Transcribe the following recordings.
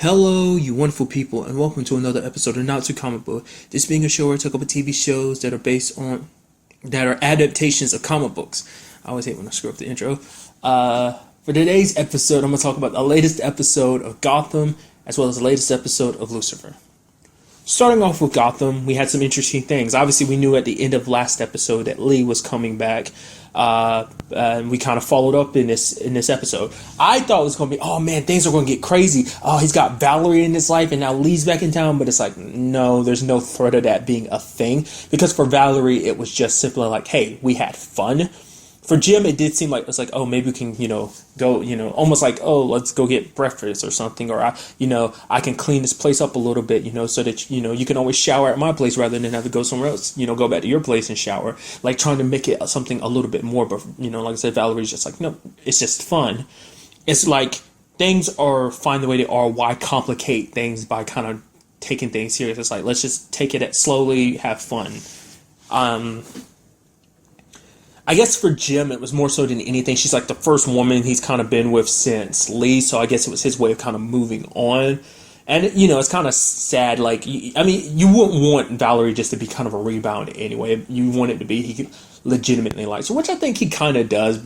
Hello, you wonderful people, and welcome to another episode of Not Too Comic Book. This being a show where I talk about TV shows that are adaptations of comic books. I always hate when I screw up the intro. For today's episode, I'm going to talk about the latest episode of Gotham, as well as the latest episode of Lucifer. Starting off with Gotham, we had some interesting things. Obviously, we knew at the end of last episode that Lee was coming back. And we kind of followed up in this episode. I thought it was going to be, oh man, things are going to get crazy. Oh, he's got Valerie in his life and now Lee's back in town. But it's like, no, there's no threat of that being a thing. Because for Valerie, it was just simply like, hey, we had fun. For Jim, it did seem like it's like, oh, maybe we can, go, almost like, oh, let's go get breakfast or something, or I can clean this place up a little bit, so that you can always shower at my place rather than have to go somewhere else, go back to your place and shower, like trying to make it something a little bit more. But like I said, Valerie's just like, no, it's just fun. It's like things are fine the way they are. Why complicate things by kind of taking things serious? It's like, let's just take it slowly, have fun. I guess for Jim, it was more so than anything. She's like the first woman he's kind of been with since Lee, so I guess it was his way of kind of moving on. And, it's kind of sad. Like, you wouldn't want Valerie just to be kind of a rebound anyway. You want it to be he legitimately likes her, which I think he kind of does.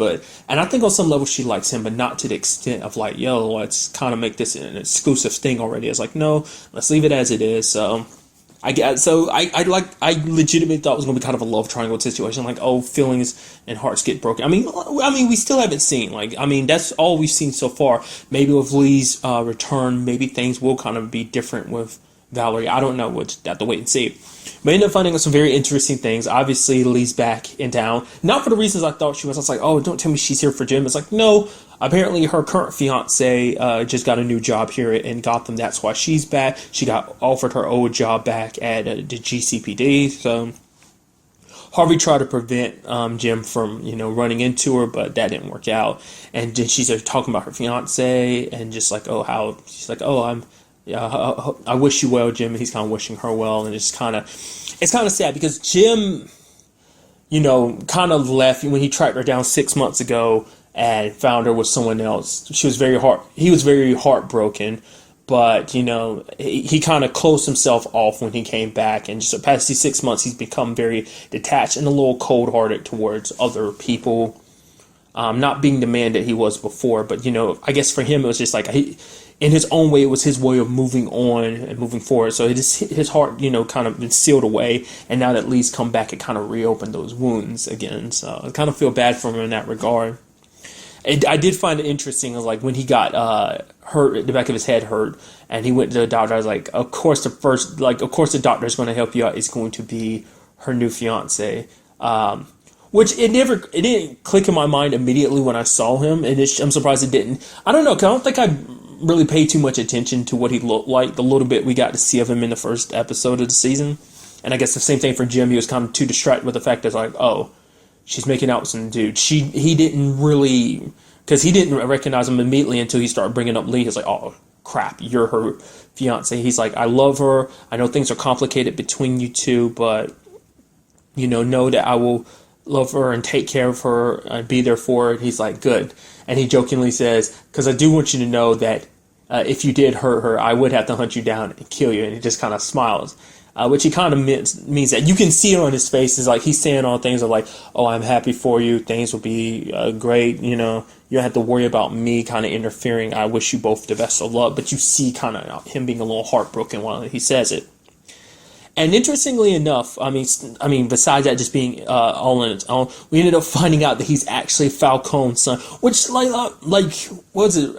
And I think on some level she likes him, but not to the extent of like, yo, let's kind of make this an exclusive thing already. It's like, no, let's leave it as it is. So I legitimately thought it was going to be kind of a love triangle situation, like, oh, feelings and hearts get broken. I mean, we still haven't seen, that's all we've seen so far. Maybe with Lee's return, maybe things will kind of be different with Valerie. I don't know. We'll just have to wait and see. But I ended up finding out some very interesting things. Obviously, Lee's back in town. Not for the reasons I thought she was. I was like, oh, don't tell me she's here for Jim. It's like, no. Apparently, her current fiance just got a new job here in Gotham. That's why she's back. She got offered her old job back at the GCPD. So Harvey tried to prevent Jim from, running into her, but that didn't work out. And then she's talking about her fiance and just like, I wish you well, Jim. And he's kind of wishing her well, and it's kind of sad because Jim, kind of left when he tracked her down 6 months ago and found her with someone else. He was very heartbroken, but he kind of closed himself off when he came back, and just past these 6 months, he's become very detached and a little cold-hearted towards other people. Not being the man that he was before, but I guess for him it was just like in his own way, it was his way of moving on and moving forward. So his heart, kind of been sealed away, and now that Lee's come back, it kind of reopened those wounds again. So I kind of feel bad for him in that regard. I did find it interesting, like when he got hurt, the back of his head hurt, and he went to the doctor. I was like, of course the doctor's going to help you out. It's going to be her new fiance. Which it didn't click in my mind immediately when I saw him, and I'm surprised it didn't. I don't know, because I don't think I really paid too much attention to what he looked like, the little bit we got to see of him in the first episode of the season. And I guess the same thing for Jim. He was kind of too distracted with the fact that, like, oh, she's making out with some dude. He didn't really, because he didn't recognize him immediately until he started bringing up Lee. He's like, oh, crap, you're her fiance. He's like, I love her. I know things are complicated between you two, but, know that I will love her and take care of her and be there for her. He's like, good. And he jokingly says, because I do want you to know that if you did hurt her, I would have to hunt you down and kill you. And he just kind of smiles, which he kind of means that you can see it on his face. Is like he's saying all things of like, oh, I'm happy for you. Things will be great. You don't have to worry about me kind of interfering. I wish you both the best of luck. But you see kind of him being a little heartbroken while he says it. And interestingly enough, I mean, besides that just being all on its own, we ended up finding out that he's actually Falcone's son. Which, what was it?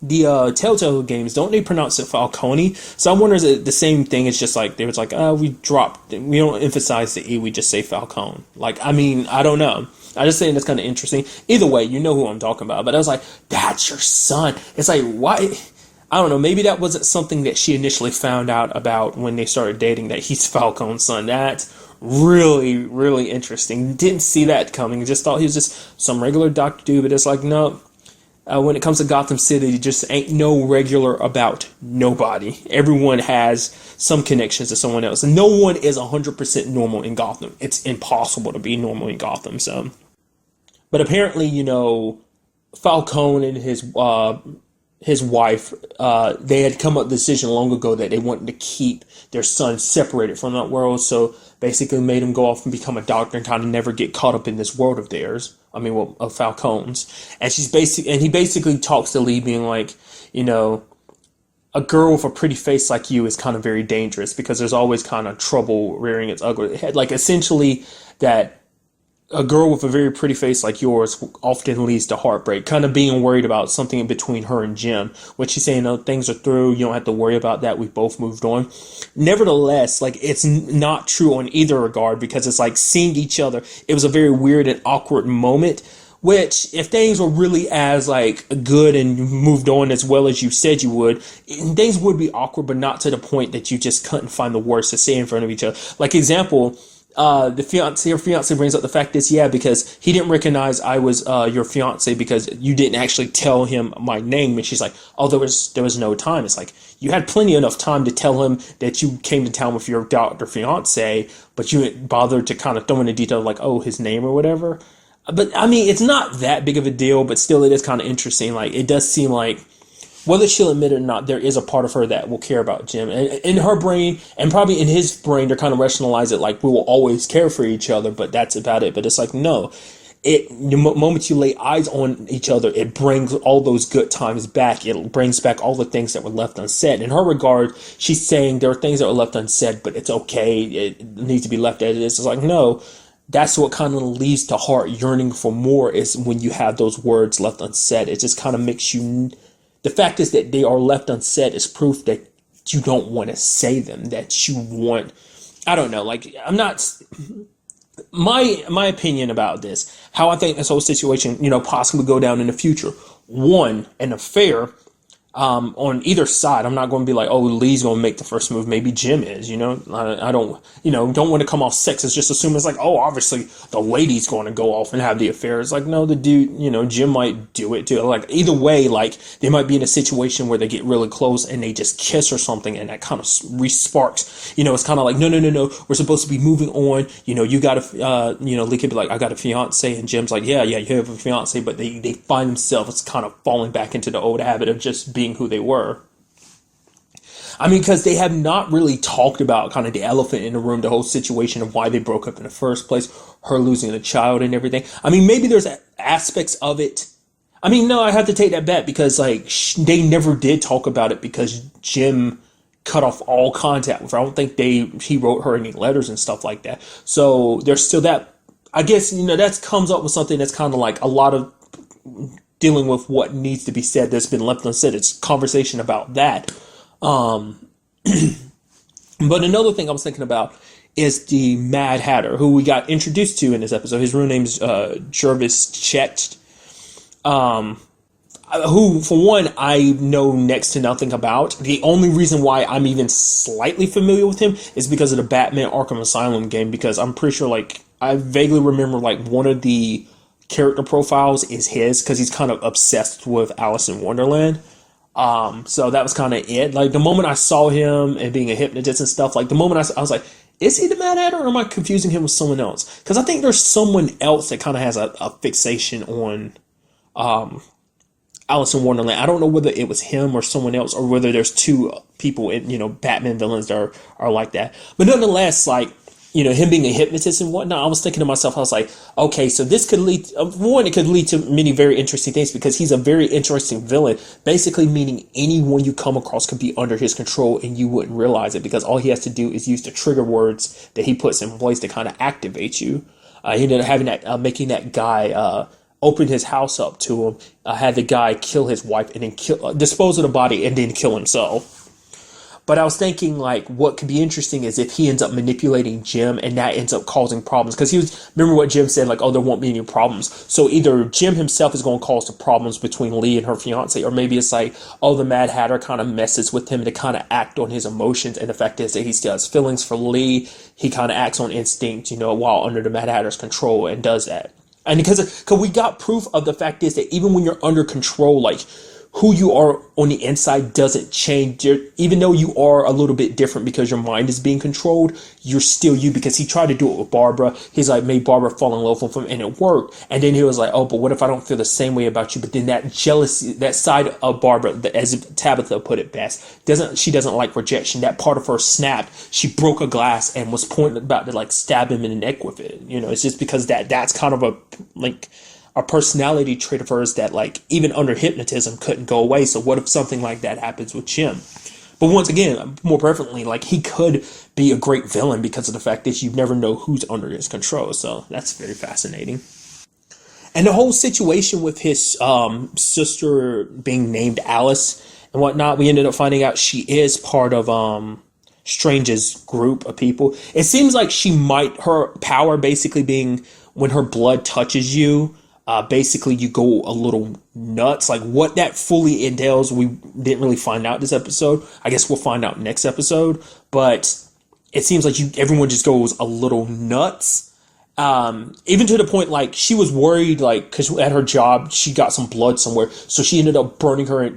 The Telltale games, don't they pronounce it Falcone? So I wonder, is it the same thing? It's just like they was like, we don't emphasize the E, we just say Falcone. I don't know. I just saying that's kind of interesting. Either way, you know who I'm talking about. But I was like, that's your son. It's like, why? I don't know, maybe that wasn't something that she initially found out about when they started dating, that he's Falcone's son. That's really, really interesting. Didn't see that coming. Just thought he was just some regular doctor dude, but it's like, no. When it comes to Gotham City, just ain't no regular about nobody. Everyone has some connections to someone else. And no one is 100% normal in Gotham. It's impossible to be normal in Gotham, so. But apparently, Falcone and his wife, they had come up with the decision long ago that they wanted to keep their son separated from that world. So basically made him go off and become a doctor and kind of never get caught up in this world of theirs. I mean, well, of Falcone's. And he basically talks to Lee being like, you know, a girl with a pretty face like you is kind of very dangerous because there's always kind of trouble rearing its ugly head. Like essentially that a girl with a very pretty face like yours often leads to heartbreak, kind of being worried about something in between her and Jim, which she's saying, no, things are through. You don't have to worry about that. We've both moved on. Nevertheless, like it's not true on either regard because it's like seeing each other. It was a very weird and awkward moment, which if things were really as like good and moved on as well as you said you would, things would be awkward, but not to the point that you just couldn't find the words to say in front of each other. Like example, her fiance brings up the fact is, yeah, because he didn't recognize I was your fiance because you didn't actually tell him my name. And she's like, oh, there was no time. It's like, you had plenty enough time to tell him that you came to town with your daughter fiance, but you didn't bother to kind of throw in the detail like, oh, his name or whatever. But I mean, it's not that big of a deal, but still it is kind of interesting. Like, it does seem like, whether she'll admit it or not, there is a part of her that will care about Jim. And in her brain, and probably in his brain, they're kind of rationalize it like we will always care for each other, but that's about it. But it's like, no. The moment you lay eyes on each other, it brings all those good times back. It brings back all the things that were left unsaid. In her regard, she's saying there are things that were left unsaid, but it's okay. It needs to be left as it is. It's like, no. That's what kind of leads to heart yearning for more is when you have those words left unsaid. It just kind of makes you... The fact is that they are left unsaid is proof that you don't want to say them, that you want, I don't know, like, I'm not, my opinion about this, how I think this whole situation, you know, possibly go down in the future. One, an affair, on either side. I'm not going to be like, oh, Lee's going to make the first move. Maybe Jim is, you know. I don't, you know, don't want to come off sexist. Just assume it's like, oh, obviously the lady's going to go off and have the affair. It's like, no, the dude, you know, Jim might do it too. Like either way, like they might be in a situation where they get really close and they just kiss or something, and that kind of re-sparks. You know, it's kind of like, no, we're supposed to be moving on. You know, you got a, you know, Lee could be like, I got a fiance, and Jim's like, yeah, you have a fiance, but they find themselves kind of falling back into the old habit of just being who they were. I mean, because they have not really talked about kind of the elephant in the room, the whole situation of why they broke up in the first place, her losing a child and everything. I mean, maybe there's aspects of it. I mean, no, I have to take that back because like they never did talk about it because Jim cut off all contact with her. I don't think he wrote her any letters and stuff like that. So there's still that. I guess, you know, that comes up with something that's kind of like a lot of dealing with what needs to be said that's been left unsaid. It's conversation about that. But another thing I was thinking about is the Mad Hatter, who we got introduced to in this episode. His real name's Jervis Tetch, who, for one, I know next to nothing about. The only reason why I'm even slightly familiar with him is because of the Batman Arkham Asylum game, because I'm pretty sure, like, I vaguely remember, like, one of the character profiles is his, because he's kind of obsessed with Alice in Wonderland. So that was kind of it. Like, the moment I saw him and being a hypnotist and stuff, like, the moment I was like, is he the Mad Hatter, or am I confusing him with someone else? Because I think there's someone else that kind of has a fixation on Alice in Wonderland. I don't know whether it was him or someone else, or whether there's two people in, you know, Batman villains that are like that. But nonetheless, like, you know, him being a hypnotist and whatnot, I was thinking to myself, I was like, okay, so this could lead, one, it could lead to many very interesting things, because he's a very interesting villain, basically meaning anyone you come across could be under his control and you wouldn't realize it, because all he has to do is use the trigger words that he puts in place to kind of activate you. He ended up having that, making that guy, open his house up to him, had the guy kill his wife and then dispose of the body and then kill himself. But I was thinking, like, what could be interesting is if he ends up manipulating Jim and that ends up causing problems. Because remember what Jim said, like, oh, there won't be any problems. So either Jim himself is going to cause the problems between Lee and her fiance, or maybe it's like, oh, the Mad Hatter kind of messes with him to kind of act on his emotions. And the fact is that he still has feelings for Lee. He kind of acts on instinct, you know, while under the Mad Hatter's control, and does that. And because we got proof of the fact is that even when you're under control, like, who you are on the inside doesn't change. Even though you are a little bit different because your mind is being controlled, you're still you, because he tried to do it with Barbara. He's like, made Barbara fall in love with him, and it worked. And then he was like, oh, but what if I don't feel the same way about you? But then that jealousy, that side of Barbara, as Tabitha put it best, she doesn't like rejection. That part of her snapped. She broke a glass and was about to like stab him in the neck with it. You know, it's just because that's kind of a personality trait of hers that, like, even under hypnotism couldn't go away. So what if something like that happens with Jim? But once again, more prevalently, like, he could be a great villain because of the fact that you never know who's under his control. So that's very fascinating. And the whole situation with his sister being named Alice and whatnot, we ended up finding out she is part of Strange's group of people. It seems like her power basically being when her blood touches you, basically you go a little nuts. Like, what that fully entails, we didn't really find out this episode. I guess we'll find out next episode. But it seems like everyone just goes a little nuts. Even to the point, like, she was worried, like, because at her job she got some blood somewhere, so she ended up burning her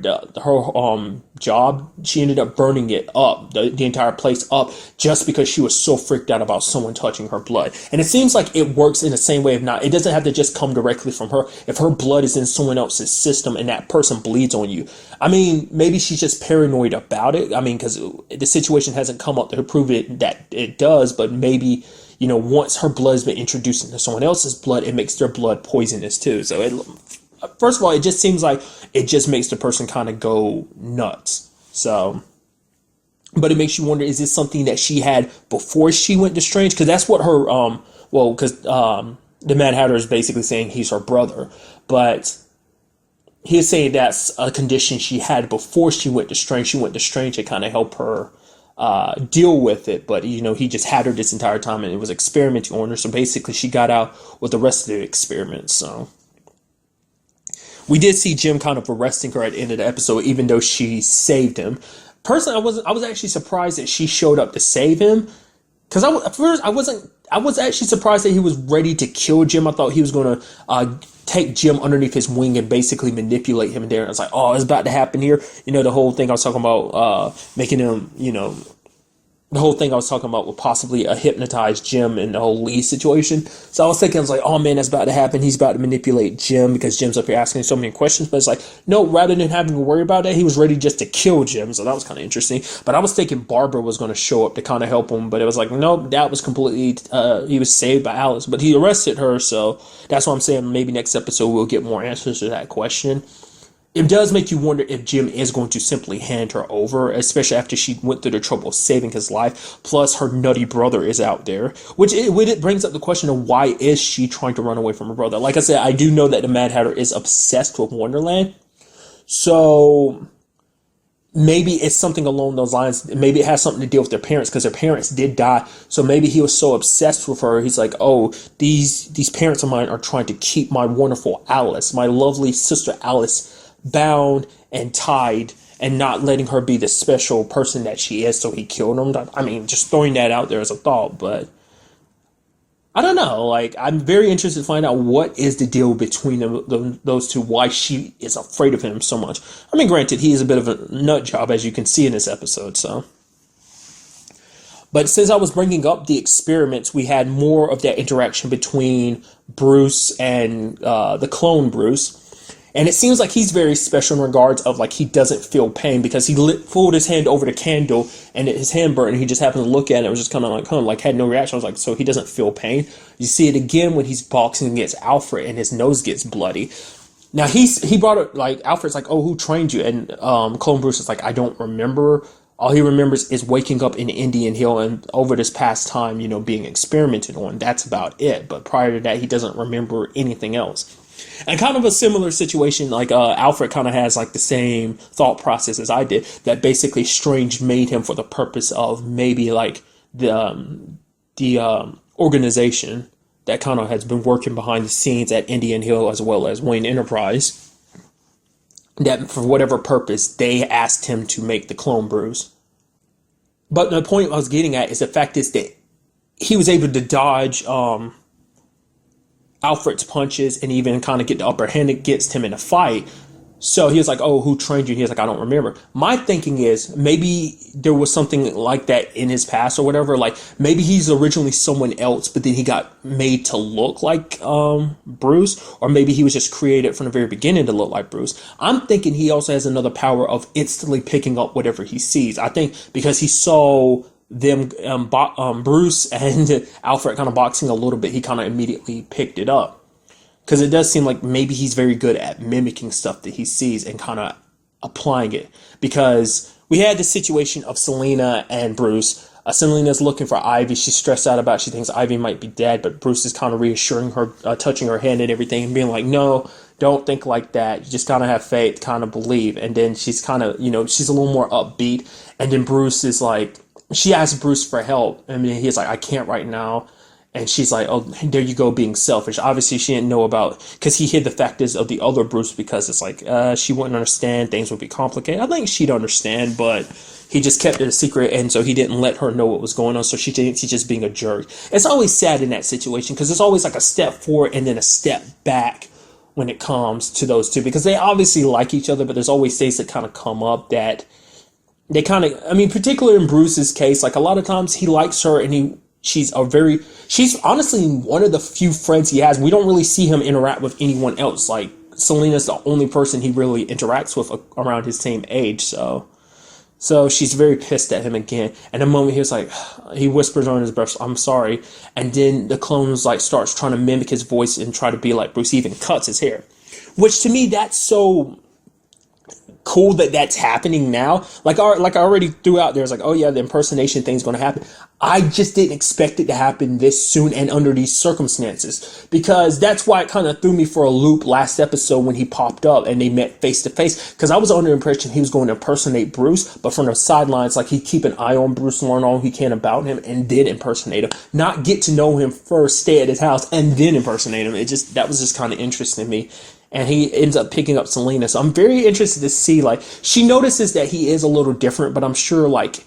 job. She ended up burning it up, the entire place up, just because she was so freaked out about someone touching her blood. And it seems like it works in the same way. It doesn't have to just come directly from her. If her blood is in someone else's system and that person bleeds on you, I mean, maybe she's just paranoid about it. I mean, because the situation hasn't come up to prove it that it does, but maybe, you know, once her blood has been introduced into someone else's blood, it makes their blood poisonous too. So first of all, it just seems like it just makes the person kind of go nuts. So, but it makes you wonder, is this something that she had before she went to Strange? Because that's what her, because the Mad Hatter is basically saying he's her brother, but he's saying that's a condition she had before she went to Strange. She went to Strange to kind of help her deal with it, but, you know, he just had her this entire time and it was experimenting on her. So basically she got out with the rest of the experiments. So we did see Jim kind of arresting her at the end of the episode, even though she saved him. Personally, I was actually surprised that she showed up to save him, because I was actually surprised that he was ready to kill Jim. I thought he was going to take Jim underneath his wing and basically manipulate him there. And I was like, oh, it's about to happen here. You know, the whole thing I was talking about, making him, you know, the whole thing I was talking about with possibly a hypnotized Jim in the whole Lee situation. So I was thinking, I was like, oh man, that's about to happen. He's about to manipulate Jim because Jim's up here asking so many questions. But it's like, no, rather than having to worry about that, he was ready just to kill Jim. So that was kind of interesting. But I was thinking Barbara was going to show up to kind of help him. But it was like, nope, that was completely, he was saved by Alice. But he arrested her. So that's why I'm saying maybe next episode we'll get more answers to that question. It does make you wonder if Jim is going to simply hand her over, especially after she went through the trouble of saving his life. Plus, her nutty brother is out there, which it brings up the question of why is she trying to run away from her brother? Like I said, I do know that the Mad Hatter is obsessed with Wonderland. So maybe it's something along those lines. Maybe it has something to deal with their parents, because their parents did die. So maybe he was so obsessed with her, he's like, oh, these parents of mine are trying to keep my wonderful Alice, my lovely sister Alice, bound and tied and not letting her be the special person that she is. So he killed him. I mean, just throwing that out there as a thought, but I don't know. Like, I'm very interested to find out what is the deal between those two, why she is afraid of him so much. I mean, granted, he is a bit of a nut job, as you can see in this episode, so. But since I was bringing up the experiments, we had more of that interaction between Bruce and the clone Bruce. And it seems like he's very special in regards of, like, he doesn't feel pain, because he pulled his hand over the candle and his hand burned, and he just happened to look at it. It was just kind of like, had no reaction. I was like, so he doesn't feel pain. You see it again when he's boxing against Alfred and his nose gets bloody. Now he brought it, like, Alfred's like, oh, who trained you? And Clone Bruce is like, I don't remember. All he remembers is waking up in Indian Hill and over this past time, you know, being experimented on. That's about it. But prior to that, he doesn't remember anything else. And kind of a similar situation, like Alfred kind of has like the same thought process as I did, that basically Strange made him for the purpose of maybe like the organization that kind of has been working behind the scenes at Indian Hill as well as Wayne Enterprise, that for whatever purpose they asked him to make the clone Bruce. But the point I was getting at is the fact is that he was able to dodge Alfred's punches and even kind of get the upper hand against him in a fight. So he was like, "Oh, who trained you?" He was like, "I don't remember." My thinking is maybe there was something like that in his past or whatever. Like maybe he's originally someone else, but then he got made to look like Bruce, or maybe he was just created from the very beginning to look like Bruce. I'm thinking he also has another power of instantly picking up whatever he sees. I think because he saw them, Bruce and Alfred kind of boxing a little bit, he kind of immediately picked it up. Because it does seem like maybe he's very good at mimicking stuff that he sees and kind of applying it. Because we had the situation of Selena and Bruce. Selena's looking for Ivy. She's stressed out about it. She thinks Ivy might be dead, but Bruce is kind of reassuring her, touching her hand and everything, and being like, no, don't think like that. You just kind of have faith, kind of believe. And then she's kind of, she's a little more upbeat. And then Bruce is like, she asks Bruce for help. I mean, he's like, I can't right now. And she's like, oh, there you go, being selfish. Obviously, she didn't know about, because he hid the factors of the other Bruce, because it's like, she wouldn't understand. Things would be complicated. I think she'd understand, but he just kept it a secret. And so he didn't let her know what was going on. So she thinks he's just being a jerk. It's always sad in that situation, because it's always like a step forward and then a step back when it comes to those two, because they obviously like each other, but there's always things that kind of come up that they kind of, I mean, particularly in Bruce's case, like a lot of times he likes her and she's honestly one of the few friends he has. We don't really see him interact with anyone else. Like Selena's the only person he really interacts with around his same age. So she's very pissed at him again. And the moment he was like, he whispers on his breath, I'm sorry. And then the clone starts trying to mimic his voice and try to be like Bruce. He even cuts his hair, which to me, that's so cool that that's happening now. Like I already threw out there, it's like, oh yeah, the impersonation thing's going to happen. I just didn't expect it to happen this soon and under these circumstances, because that's why it kind of threw me for a loop last episode when he popped up and they met face to face, because I was under the impression he was going to impersonate Bruce, but from the sidelines, like he'd keep an eye on Bruce, learn all he can about him, and then impersonate him, not get to know him first, stay at his house, and then impersonate him. That was just kind of interesting to me. And he ends up picking up Selena. So I'm very interested to see, like, she notices that he is a little different, but I'm sure, like,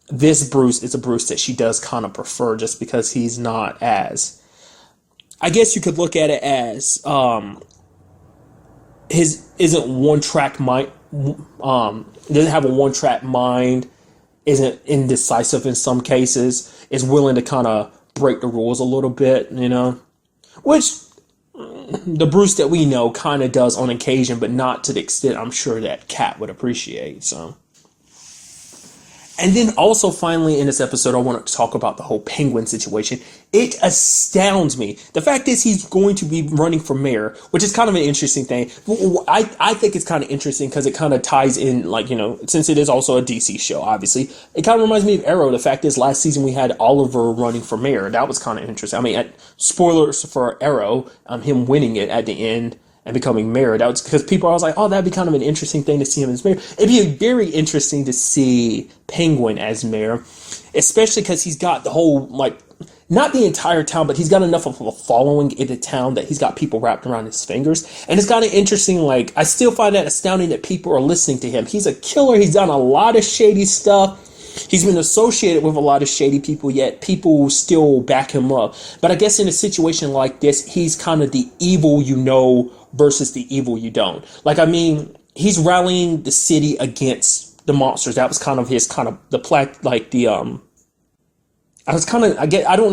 this Bruce is a Bruce that she does kind of prefer, just because he's not as, I guess you could look at it as, his isn't one track mind, doesn't have a one track mind, isn't indecisive in some cases, is willing to kind of break the rules a little bit, which the Bruce that we know kind of does on occasion, but not to the extent I'm sure that Kat would appreciate. So, and then also finally in this episode, I want to talk about the whole Penguin situation. It astounds me. The fact is he's going to be running for mayor, which is kind of an interesting thing. I think it's kind of interesting because it kind of ties in, like, since it is also a DC show, obviously, it kind of reminds me of Arrow. The fact is last season we had Oliver running for mayor. That was kind of interesting. I mean, spoilers for Arrow, him winning it at the end and becoming mayor. That was because people are like, oh, that'd be kind of an interesting thing to see him as mayor. It'd be very interesting to see Penguin as mayor, especially because he's got the whole, like, not the entire town, but he's got enough of a following in the town that he's got people wrapped around his fingers. And it's kind of interesting, like, I still find that astounding that people are listening to him. He's a killer. He's done a lot of shady stuff. He's been associated with a lot of shady people, yet people still back him up. But I guess in a situation like this, he's kind of the evil versus the evil you don't. Like, I mean, he's rallying the city against the monsters. That was kind of his I don't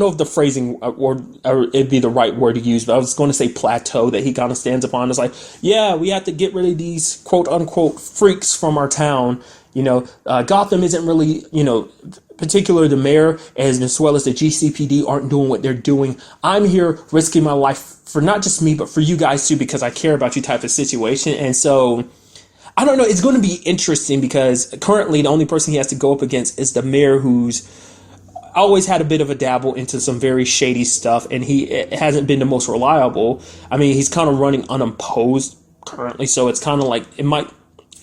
know if the phrasing or it'd be the right word to use, but I was going to say plateau that he kind of stands upon. It's like, yeah, we have to get rid of these quote unquote freaks from our town. Gotham isn't really, particularly the mayor as well as the GCPD aren't doing what they're doing. I'm here risking my life for not just me, but for you guys too, because I care about you type of situation. And so, I don't know, it's going to be interesting because currently the only person he has to go up against is the mayor, who's always had a bit of a dabble into some very shady stuff, and he hasn't been the most reliable. I mean, he's kind of running unopposed currently, so it's kind of like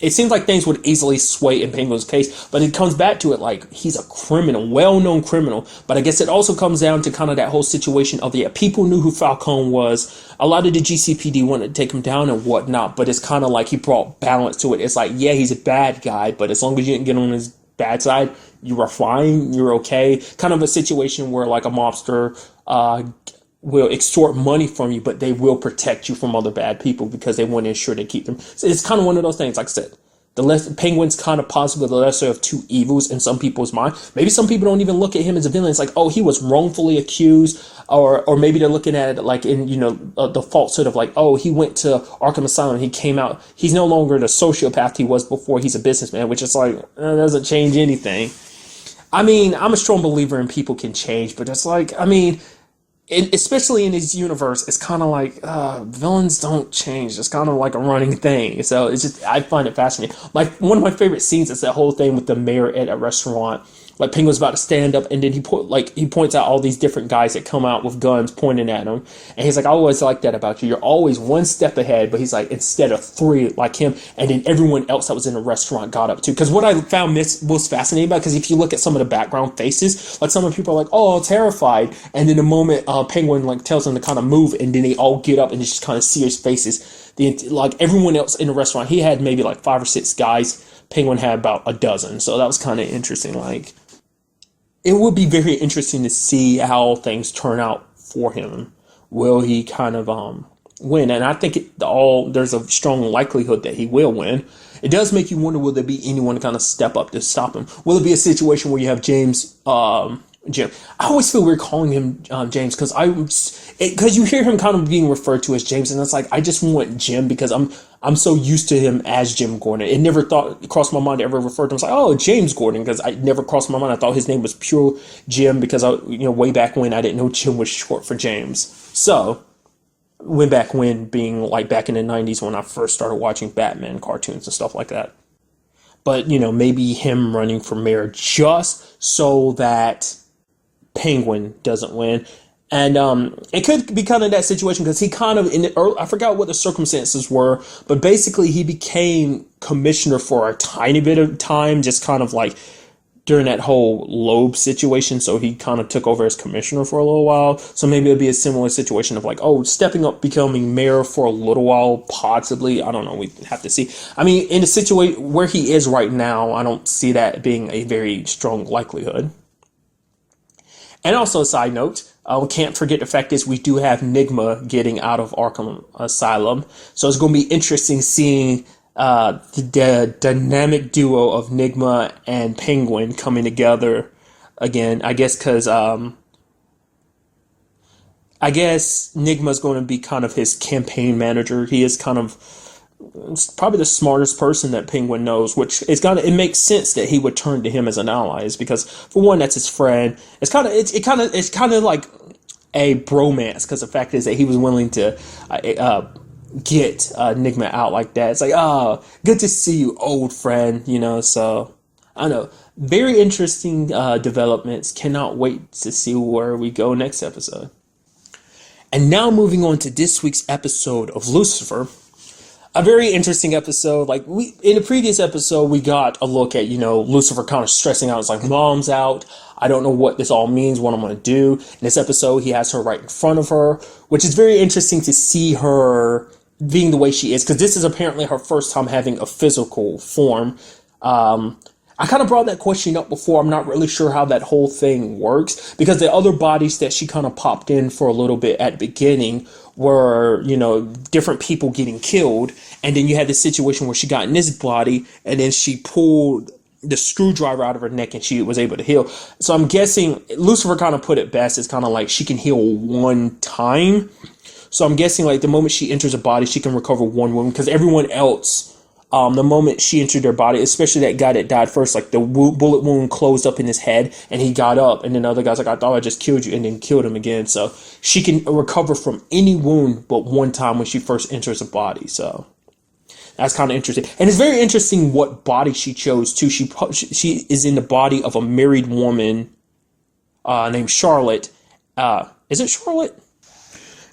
it seems like things would easily sway in Penguin's case, but it comes back to it like he's a criminal, well-known criminal. But I guess it also comes down to kind of that whole situation of, people knew who Falcone was. A lot of the GCPD wanted to take him down and whatnot, but it's kind of like he brought balance to it. It's like, yeah, he's a bad guy, but as long as you didn't get on his bad side, you are fine, you're okay. Kind of a situation where, like, a mobster will extort money from you, but they will protect you from other bad people because they want to ensure they keep them. So it's kind of one of those things, like I said. Penguin's kind of possibly the lesser of two evils in some people's mind. Maybe some people don't even look at him as a villain. It's like, oh, he was wrongfully accused, or maybe they're looking at it like in, the falsehood of like, oh, he went to Arkham Asylum, he came out, he's no longer the sociopath he was before, he's a businessman, which is like, doesn't change anything. I mean, I'm a strong believer in people can change, but it's like, I mean, especially in this universe, it's kind of like villains don't change. It's kind of like a running thing. So it's just, I find it fascinating. Like one of my favorite scenes is that whole thing with the mayor at a restaurant. Like Penguin's about to stand up, and then he points out all these different guys that come out with guns pointing at him, and he's like, "I always like that about you. You're always one step ahead." But he's like, instead of three like him, and then everyone else that was in the restaurant got up too. Because what I found most fascinating about, because if you look at some of the background faces, like some of the people are like, "Oh, terrified," and then the moment Penguin like tells them to kind of move, and then they all get up and just kind of see his faces. Like everyone else in the restaurant, he had maybe like 5 or 6 guys. Penguin had about a dozen, so that was kind of interesting. Like, it would be very interesting to see how things turn out for him. Will he kind of win? And I think there's a strong likelihood that he will win. It does make you wonder, will there be anyone to kind of step up to stop him? Will it be a situation where you have Jim? I always feel weird calling him James, because you hear him kind of being referred to as James, and it's like, I just want Jim because I'm so used to him as Jim Gordon. It never crossed my mind to ever refer to him as like, oh, James Gordon, because I never crossed my mind. I thought his name was pure Jim because way back when I didn't know Jim was short for James. So back when being like back in the 90s when I first started watching Batman cartoons and stuff like that. But maybe him running for mayor just so that Penguin doesn't win. And it could be kind of that situation because he kind of, I forgot what the circumstances were, but basically he became commissioner for a tiny bit of time, just kind of like during that whole Loeb situation. So he kind of took over as commissioner for a little while. So maybe it'd be a similar situation of like, oh, stepping up, becoming mayor for a little while, possibly. I don't know. We have to see. I mean, in the situation where he is right now, I don't see that being a very strong likelihood. And also, a side note, we can't forget the fact is we do have Nigma getting out of Arkham Asylum. So it's going to be interesting seeing the dynamic duo of Nigma and Penguin coming together again. I guess because I guess Nigma's going to be kind of his campaign manager. He is kind of probably the smartest person that Penguin knows, which it makes sense that he would turn to him as an ally, is because for one, that's his friend. It's kind of like a bromance, because the fact is that he was willing to get Nigma out like that. It's like, oh, good to see you, old friend. So I don't know, very interesting developments. Cannot wait to see where we go next episode. And now moving on to this week's episode of Lucifer. A very interesting episode. Like in the previous episode, we got a look at, Lucifer kind of stressing out. It's like, mom's out. I don't know what this all means, what I'm going to do. In this episode, he has her right in front of her, which is very interesting to see her being the way she is, because this is apparently her first time having a physical form. I kind of brought that question up before. I'm not really sure how that whole thing works, because the other bodies that she kind of popped in for a little bit at the beginning were, different people getting killed. And then you had this situation where she got in this body and then she pulled the screwdriver out of her neck and she was able to heal. So I'm guessing Lucifer kind of put it best. It's kind of like she can heal one time. So I'm guessing like the moment she enters a body, she can recover one wound, because everyone else, the moment she entered their body, especially that guy that died first, like the bullet wound closed up in his head and he got up, and then the other guy's like, I thought I just killed you, and then killed him again. So she can recover from any wound but one time when she first enters a body. So that's kind of interesting. And it's very interesting what body she chose too. She is in the body of a married woman named Charlotte. Is it Charlotte?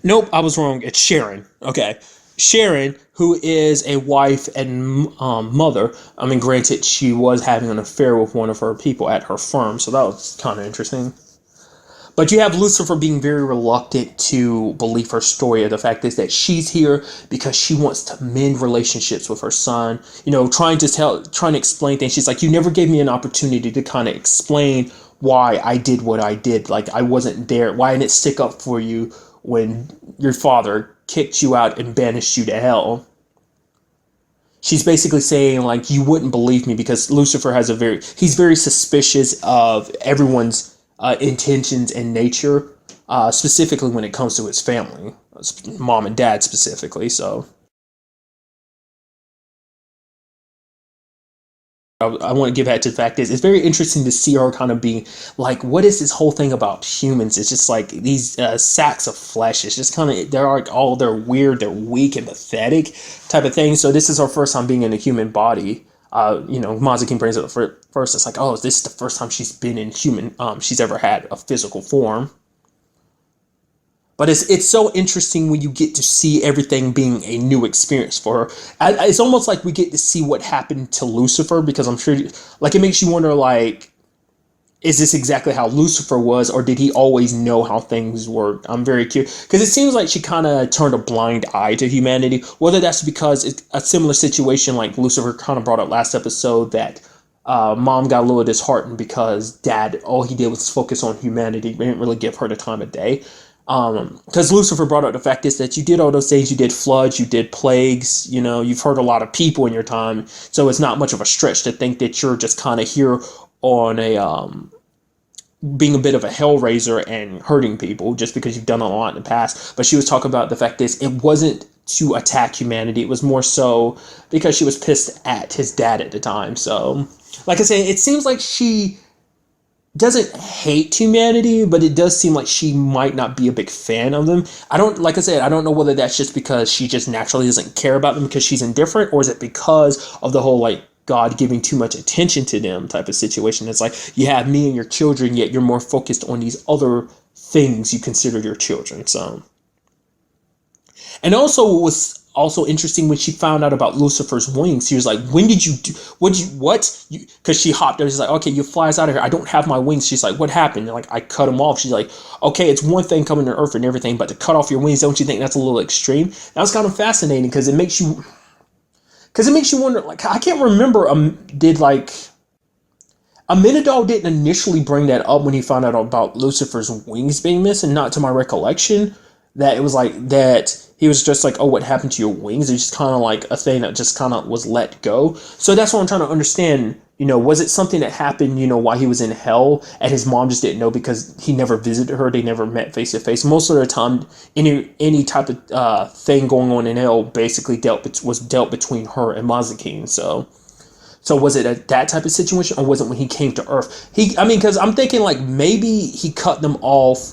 Nope, I was wrong. It's Sharon. Okay. Sharon, who is a wife and mother. I mean, granted, she was having an affair with one of her people at her firm, so that was kind of interesting. But you have Lucifer being very reluctant to believe her story. The fact is that she's here because she wants to mend relationships with her son. Trying to explain things. She's like, you never gave me an opportunity to kind of explain why I did what I did. Like, I wasn't there. Why didn't it stick up for you when your father kicked you out and banished you to hell. She's basically saying, like, you wouldn't believe me, because Lucifer he's very suspicious of everyone's intentions and nature, specifically when it comes to his family, mom and dad specifically. So I want to give that to the fact is it's very interesting to see her kind of being like, what is this whole thing about humans? It's just like these sacks of flesh. It's just kind of, they're weird, they're weak and pathetic type of thing. So this is her first time being in a human body. Mazikeen brings it up first. It's like, oh, this is the first time she's been in she's ever had a physical form. But it's so interesting when you get to see everything being a new experience for her. It's almost like we get to see what happened to Lucifer, because I'm sure, like, it makes you wonder, like, is this exactly how Lucifer was, or did he always know how things work? I'm very curious, because it seems like she kind of turned a blind eye to humanity, whether that's because it's a similar situation like Lucifer kind of brought up last episode, that mom got a little disheartened because dad, all he did was focus on humanity, he didn't really give her the time of day. Because Lucifer brought up the fact is that you did all those things, you did floods, you did plagues, you've hurt a lot of people in your time, so it's not much of a stretch to think that you're just kind of here on a, being a bit of a hellraiser and hurting people just because you've done a lot in the past. But she was talking about the fact is it wasn't to attack humanity, it was more so because she was pissed at his dad at the time. So, like I said, it seems like she doesn't hate humanity, but it does seem like she might not be a big fan of them. I don't know whether that's just because she just naturally doesn't care about them because she's indifferent, or is it because of the whole, like, God giving too much attention to them type of situation. It's like, you have me and your children, yet you're more focused on these other things you consider your children. So, and also what was also interesting when she found out about Lucifer's wings, she was like, when did you do, because she hopped there, she's like, okay, you fly us out of here, I don't have my wings. She's like, what happened? Like, I cut them off. She's like, okay, it's one thing coming to Earth and everything, but to cut off your wings, don't you think that's a little extreme? That was kind of fascinating, because it makes you wonder, like, I can't remember, did, like, Amenadal didn't initially bring that up when he found out about Lucifer's wings being missing, not to my recollection, that it was like, that he was just like, oh, what happened to your wings? It's just kind of like a thing that just kind of was let go. So that's what I'm trying to understand, was it something that happened, while he was in hell, and his mom just didn't know because he never visited her, they never met face to face? Most of the time, any type of thing going on in hell basically was dealt between her and Mazikeen. So was it that type of situation, or was it when he came to Earth? Because I'm thinking, like, maybe he cut them off.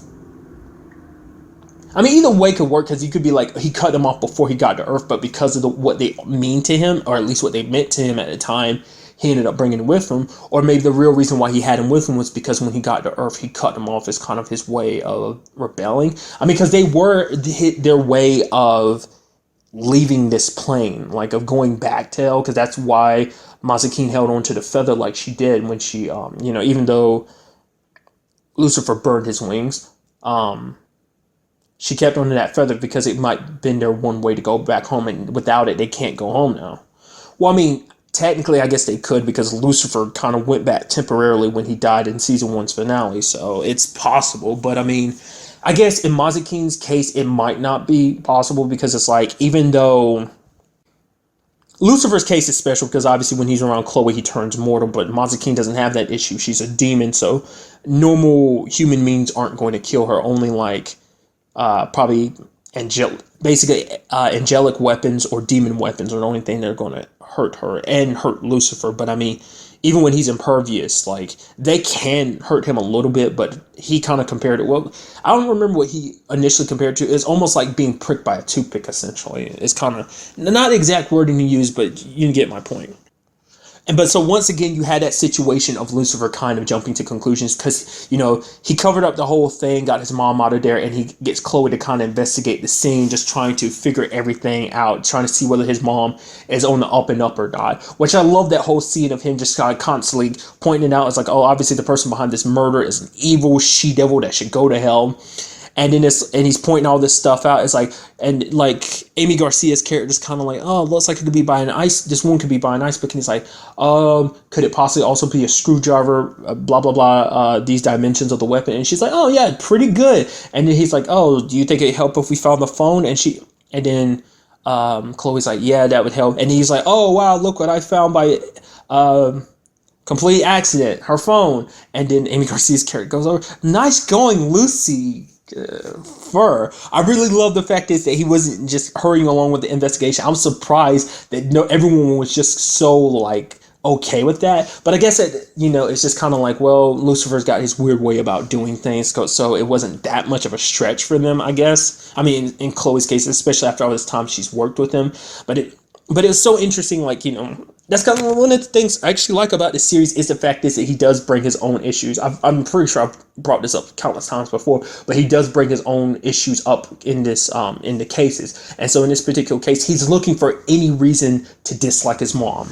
Either way could work, because you could be like, he cut them off before he got to Earth, but because of what they mean to him, or at least what they meant to him at the time, he ended up bringing them with him. Or maybe the real reason why he had him with him was because when he got to Earth, he cut them off as kind of his way of rebelling. Because they were their way of leaving this plane, like of going back to hell, because that's why Mazikeen held on to the feather like she did when she, even though Lucifer burned his wings, she kept on to that feather because it might have been their one way to go back home, and without it, they can't go home now. Well, technically, I guess they could, because Lucifer kind of went back temporarily when he died in season 1's finale, so it's possible. But I guess in Mazikeen's case, it might not be possible, because it's like, even though Lucifer's case is special, because obviously when he's around Chloe, he turns mortal, but Mazikeen doesn't have that issue. She's a demon, so normal human means aren't going to kill her, only like probably angelic weapons or demon weapons are the only thing that are going to hurt her and hurt Lucifer. But even when he's impervious, like, they can hurt him a little bit, but he kind of compared it, well, I don't remember what he initially compared it to. It's almost like being pricked by a toothpick, essentially. It's kind of not the exact wording to use, but you get my point. But so once again, you had that situation of Lucifer kind of jumping to conclusions, because, he covered up the whole thing, got his mom out of there, and he gets Chloe to kind of investigate the scene, just trying to figure everything out, trying to see whether his mom is on the up and up or not. Which I love that whole scene of him just kind of constantly pointing it out. It's like, oh, obviously the person behind this murder is an evil she-devil that should go to hell. And then and he's pointing all this stuff out. It's like, and like Amy Garcia's character is kind of like, oh, it looks like it could be buying ice. This one could be buying ice, but he's like, could it possibly also be a screwdriver? Blah blah blah. These dimensions of the weapon, and she's like, oh yeah, pretty good. And then he's like, oh, do you think it'd help if we found the phone? And then Chloe's like, yeah, that would help. And he's like, oh wow, look what I found by complete accident, her phone. And then Amy Garcia's character goes over, nice going, Lucy. I really love the fact is that he wasn't just hurrying along with the investigation. I'm surprised that everyone was just so like okay with that. But I guess that, it's just kind of like, well, Lucifer's got his weird way about doing things, so it wasn't that much of a stretch for them, I guess. I mean, in Chloe's case, especially after all this time she's worked with him. But it was so interesting, like, that's kind of one of the things I actually like about this series is the fact is that he does bring his own issues. I'm pretty sure I've brought this up countless times before, but he does bring his own issues up in this in the cases. And so in this particular case, he's looking for any reason to dislike his mom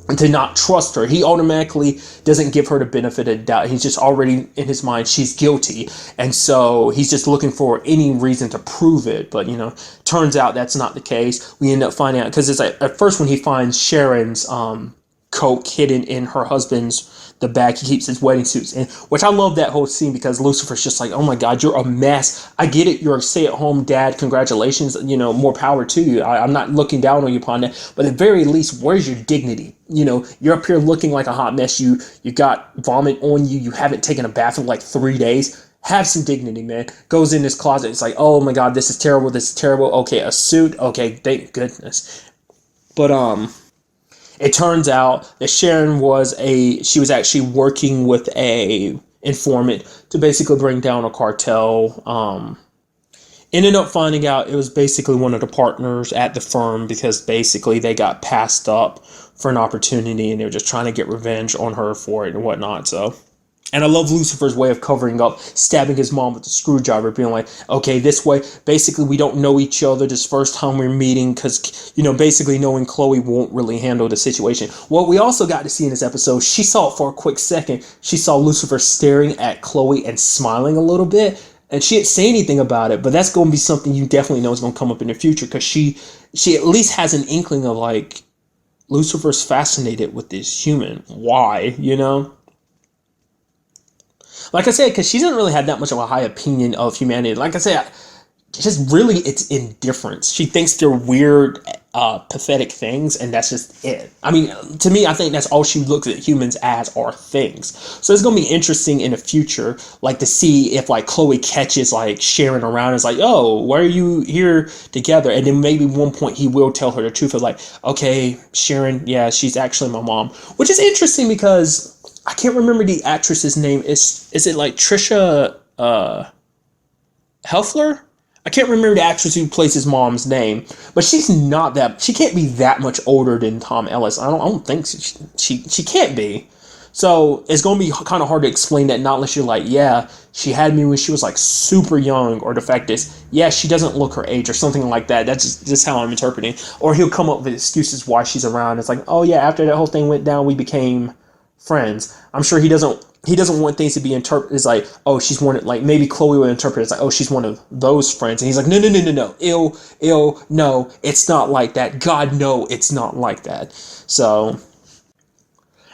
and to not trust her. He automatically doesn't give her the benefit of the doubt. He's just already in his mind, she's guilty. And so he's just looking for any reason to prove it. But, turns out that's not the case. We end up finding out, because it's like, at first when he finds Sharon's coke hidden in her husband's, the bag he keeps his wedding suits in, which I love that whole scene because Lucifer's just like, oh my God, you're a mess. I get it. You're a stay-at-home dad. Congratulations. More power to you. I'm not looking down on you upon that. But at the very least, where's your dignity? You're up here looking like a hot mess. You got vomit on you. You haven't taken a bath in like 3 days. Have some dignity, man. Goes in his closet. It's like, oh my God, this is terrible. This is terrible. Okay, a suit. Okay, thank goodness. But, it turns out that Sharon was actually working with a informant to basically bring down a cartel. Ended up finding out it was basically one of the partners at the firm because basically they got passed up for an opportunity and they were just trying to get revenge on her for it and whatnot. So, and I love Lucifer's way of covering up, stabbing his mom with the screwdriver, being like, okay, this way, basically we don't know each other this first time we're meeting because, basically knowing Chloe won't really handle the situation. What we also got to see in this episode, she saw it for a quick second. She saw Lucifer staring at Chloe and smiling a little bit. And she didn't say anything about it, but that's going to be something you definitely know is going to come up in the future because she at least has an inkling of like, Lucifer's fascinated with this human. Why, Like I said, because she doesn't really have that much of a high opinion of humanity. Like I said, just really it's indifference. She thinks they're weird, pathetic things, and that's just it. I mean, to me, I think that's all she looks at humans as are things. So it's going to be interesting in the future, like to see if like Chloe catches like Sharon around and is like, oh, why are you here together? And then maybe one point he will tell her the truth of like, okay, Sharon, yeah, she's actually my mom. Which is interesting because I can't remember the actress's name. Is it like Trisha Helfler? I can't remember the actress who plays his mom's name, but she can't be that much older than Tom Ellis. I don't think she can't be. So it's going to be kind of hard to explain that, not unless you're like, yeah, she had me when she was like super young, or the fact is, yeah, she doesn't look her age or something like that. That's just how I'm interpreting. Or he'll come up with excuses why she's around. It's like, oh yeah, after that whole thing went down, we became friends. I'm sure he doesn't want things to be interpreted as like, oh, she's one of, like, maybe Chloe would interpret it as like, oh, she's one of those friends. And he's like, no. No, it's not like that. God, no, it's not like that. So,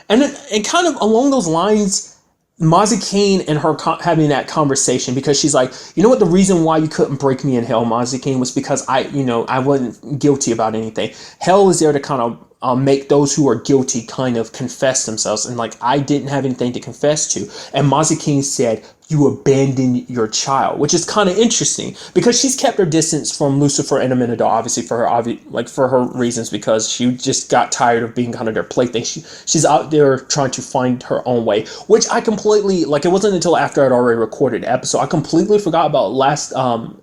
and kind of along those lines, Mozzie Kane and her having that conversation, because she's like, you know what, the reason why you couldn't break me in hell, Mozzie Kane, was because I wasn't guilty about anything. Hell is there to kind of make those who are guilty kind of confess themselves. And like, I didn't have anything to confess to. And Mozzie King said, you abandoned your child, which is kind of interesting because she's kept her distance from Lucifer and Amenadal, obviously for her reasons, because she just got tired of being kind of their plaything. She's out there trying to find her own way, which I completely, like, it wasn't until after I'd already recorded the episode, I completely forgot about last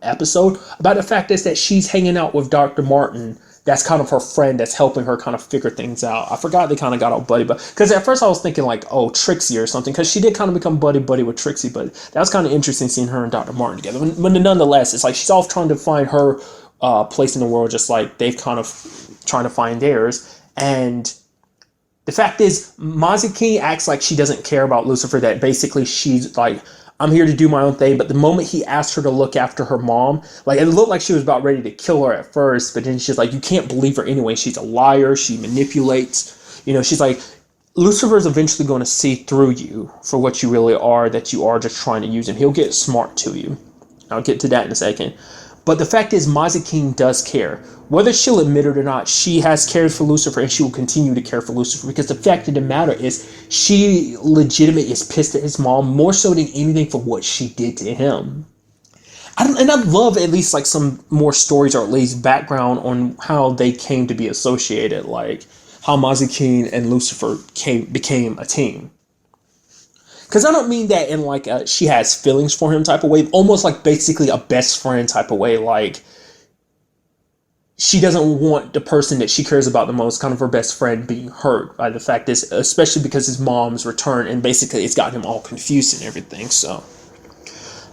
episode, about the fact is that she's hanging out with Dr. Martin. That's kind of her friend that's helping her kind of figure things out. I forgot they kind of got all buddy, but because at first I was thinking like, oh, Trixie or something, because she did kind of become buddy with Trixie, but that was kind of interesting seeing her and Dr. Martin together. But nonetheless, it's like she's off trying to find her place in the world, just like they've kind of trying to find theirs. And the fact is, Mozzie King acts like she doesn't care about Lucifer, that basically she's like, I'm here to do my own thing. But the moment he asked her to look after her mom, like it looked like she was about ready to kill her at first, but then she's like, you can't believe her anyway. She's a liar. She manipulates. She's like, Lucifer's eventually going to see through you for what you really are, that you are just trying to use him. He'll get smart to you. I'll get to that in a second. But the fact is, Mazikeen does care. Whether she'll admit it or not, she has cared for Lucifer, and she will continue to care for Lucifer, because the fact of the matter is, she legitimately is pissed at his mom more so than anything for what she did to him. And I'd love at least like some more stories, or at least background on how they came to be associated, like how Mazikeen and Lucifer became a team. Because I don't mean that in like she has feelings for him type of way, almost like basically a best friend type of way. Like she doesn't want the person that she cares about the most, kind of her best friend, being hurt by the fact is, especially because his mom's return, and basically it's gotten him all confused and everything. So,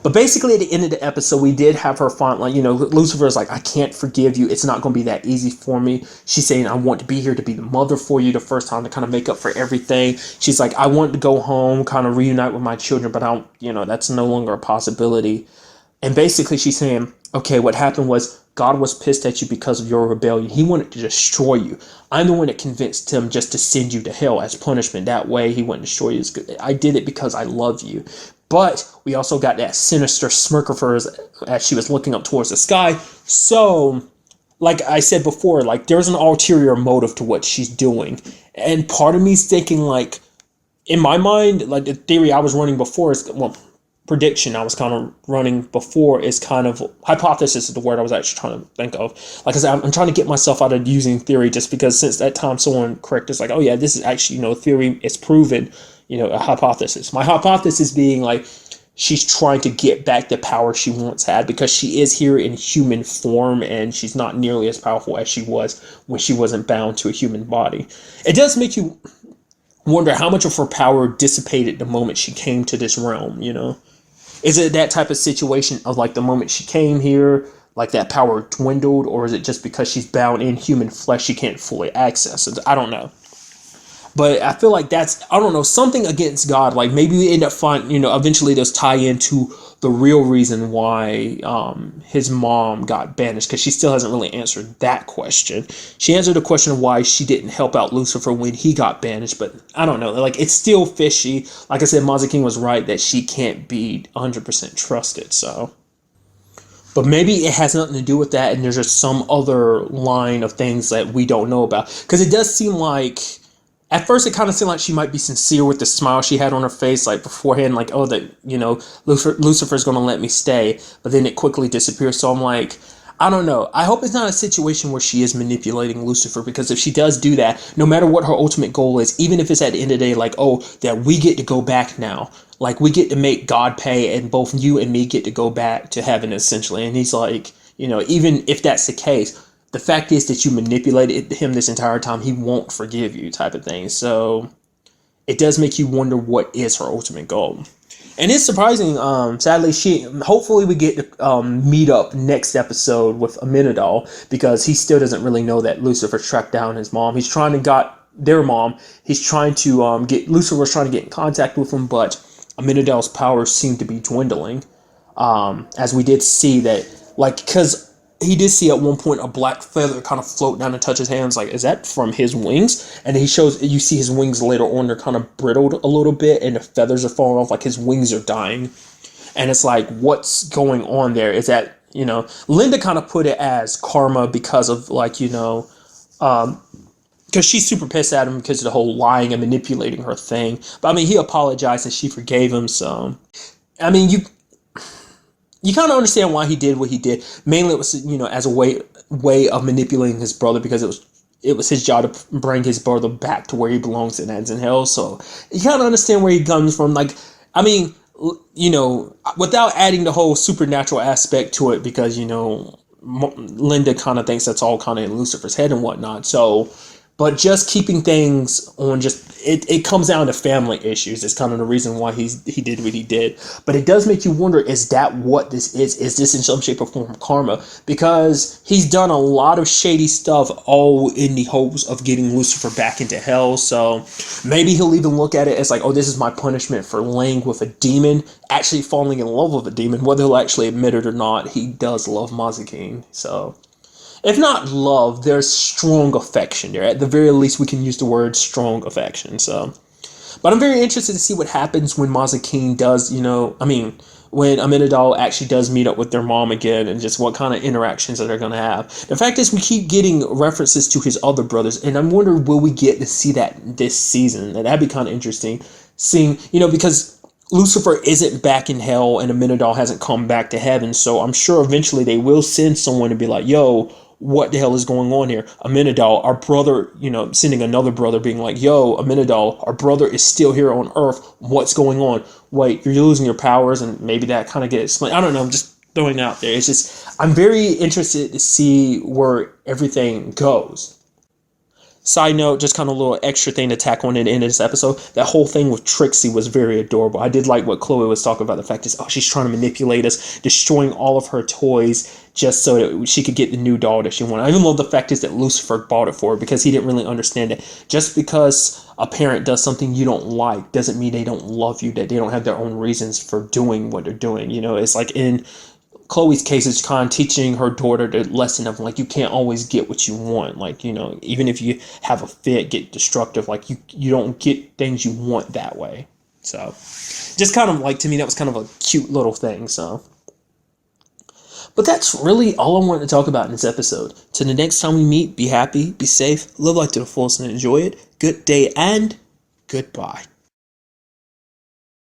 but basically at the end of the episode, we did have her finally, Lucifer's like, I can't forgive you. It's not going to be that easy for me. She's saying, I want to be here to be the mother for you the first time, to kind of make up for everything. She's like, I want to go home, kind of reunite with my children, but I don't, that's no longer a possibility. And basically she's saying, okay, what happened was God was pissed at you because of your rebellion. He wanted to destroy you. I'm the one that convinced him just to send you to hell as punishment. That way he wouldn't destroy you. I did it because I love you. But we also got that sinister smirk of hers as she was looking up towards the sky. So, like I said before, like there's an ulterior motive to what she's doing. And part of me is thinking, like, in my mind, like the theory I was running before is, prediction I was kind of running before is kind of, hypothesis is the word I was actually trying to think of. Like I said, I'm trying to get myself out of using theory, just because since that time someone corrected us, like, oh yeah, this is actually, theory is proven, a hypothesis. My hypothesis being like, she's trying to get back the power she once had, because she is here in human form, and she's not nearly as powerful as she was when she wasn't bound to a human body. It does make you wonder how much of her power dissipated the moment she came to this realm, Is it that type of situation of like the moment she came here, like that power dwindled, or is it just because she's bound in human flesh she can't fully access it? I don't know. But I feel like that's, I don't know, something against God. Like maybe we end up finding, eventually those tie into the real reason why his mom got banished, because she still hasn't really answered that question. She answered the question of why she didn't help out Lucifer when he got banished, but I don't know. Like it's still fishy. Like I said, Mazikeen was right that she can't be 100% trusted. So, but maybe it has nothing to do with that, and there's just some other line of things that we don't know about. Because it does seem like, at first, it kind of seemed like she might be sincere with the smile she had on her face, like beforehand, like, oh, that, Lucifer's going to let me stay. But then it quickly disappears. So I'm like, I don't know. I hope it's not a situation where she is manipulating Lucifer, because if she does do that, no matter what her ultimate goal is, even if it's at the end of the day, like, oh, that we get to go back now. Like, we get to make God pay, and both you and me get to go back to heaven, essentially. And he's like, even if that's the case, the fact is that you manipulated him this entire time, he won't forgive you, type of thing. So it does make you wonder what is her ultimate goal. And it's surprising, sadly, hopefully we get to meet up next episode with Amenadal, because he still doesn't really know that Lucifer tracked down his mom. He's trying to got their mom. He's trying to Lucifer's trying to get in contact with him, but Amenadal's powers seem to be dwindling. As we did see that, like, because he did see at one point a black feather kind of float down and touch his hands. Like, is that from his wings? And you see his wings later on, they're kind of brittled a little bit, and the feathers are falling off, like his wings are dying. And it's like, what's going on there? Is that, Linda kind of put it as karma because of, like, because she's super pissed at him because of the whole lying and manipulating her thing. But I mean, he apologized and she forgave him. So, I mean, you kind of understand why he did what he did. Mainly it was, as a way of manipulating his brother, because it was his job to bring his brother back to where he belongs, and that's in hell. So you kind of understand where he comes from. Like, I mean, without adding the whole supernatural aspect to it, because, Linda kind of thinks that's all kind of in Lucifer's head and whatnot. So, But just keeping things on it comes down to family issues. It's kind of the reason why he did what he did. But it does make you wonder, is that what this is? Is this in some shape or form karma? Because he's done a lot of shady stuff, all in the hopes of getting Lucifer back into hell. So maybe he'll even look at it as like, oh, this is my punishment for laying with a demon, actually falling in love with a demon. Whether he'll actually admit it or not, he does love Mazikeen. So if not love, there's strong affection there. At the very least, we can use the word strong affection. So, but I'm very interested to see what happens when Mazikeen does, when Amenadal actually does meet up with their mom again, and just what kind of interactions that they're going to have. The fact is, we keep getting references to his other brothers, and I'm wondering, will we get to see that this season? And that'd be kind of interesting, seeing, because Lucifer isn't back in hell, and Amenadal hasn't come back to heaven, so I'm sure eventually they will send someone to be like, yo, what the hell is going on here? Amenadal, our brother, sending another brother being like, yo, Amenadal, our brother is still here on Earth. What's going on? Wait, you're losing your powers, and maybe that kind of gets explained. I don't know. I'm just throwing it out there. It's just, I'm very interested to see where everything goes. Side note, just kind of a little extra thing to tack on at the end of this episode. That whole thing with Trixie was very adorable. I did like what Chloe was talking about. The fact is, she's trying to manipulate us, destroying all of her toys just so that she could get the new doll that she wanted. I even love the fact is that Lucifer bought it for her because he didn't really understand it. Just because a parent does something you don't like doesn't mean they don't love you, that they don't have their own reasons for doing what they're doing. It's like in Chloe's case, is kind of teaching her daughter the lesson of like, you can't always get what you want. Like, even if you have a fit, get destructive, like you don't get things you want that way. So just kind of like, to me, that was kind of a cute little thing. So, but that's really all I wanted to talk about in this episode. Till the next time we meet, be happy, be safe, live life to the fullest and enjoy it. Good day and goodbye.